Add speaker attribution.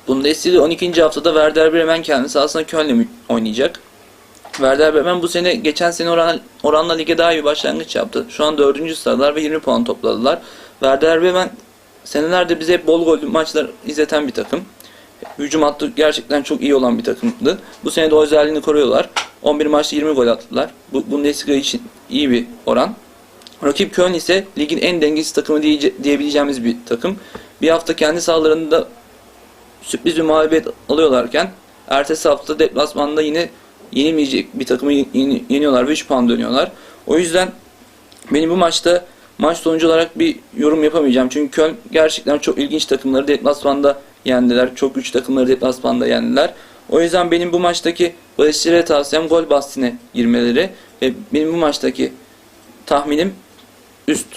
Speaker 1: Bundesliga 12. haftada Werder Bremen kendi sahasında Köln'le oynayacak. Werder Bremen bu sene geçen sene oranla lige daha iyi bir başlangıç yaptı. Şu an 4. sıradalar ve 20 puan topladılar. Werder Bremen senelerde bize hep bol gollü maçlar izleten bir takım. Hücum hattı gerçekten çok iyi olan bir takımdı. Bu sene de o özelliğini koruyorlar. 11 maçta 20 gol attılar. Bu Bundesliga için iyi bir oran. Rakip Köln ise ligin en dengesiz takımı diyebileceğimiz bir takım. Bir hafta kendi sahalarında sürpriz bir mağlubiyet alıyorlarken ertesi hafta deplasmanda yine yenilmeyecek bir takımı yeniyorlar ve 3 puan dönüyorlar. O yüzden benim bu maçta maç sonucu olarak bir yorum yapamayacağım. Çünkü Köln gerçekten çok ilginç takımları deplasmanda yendiler. Çok güçlü takımları deplasmanda yendiler. O yüzden benim bu maçtaki bahisçilere tavsiyem gol bahsine girmeleri ve benim bu maçtaki tahminim üst.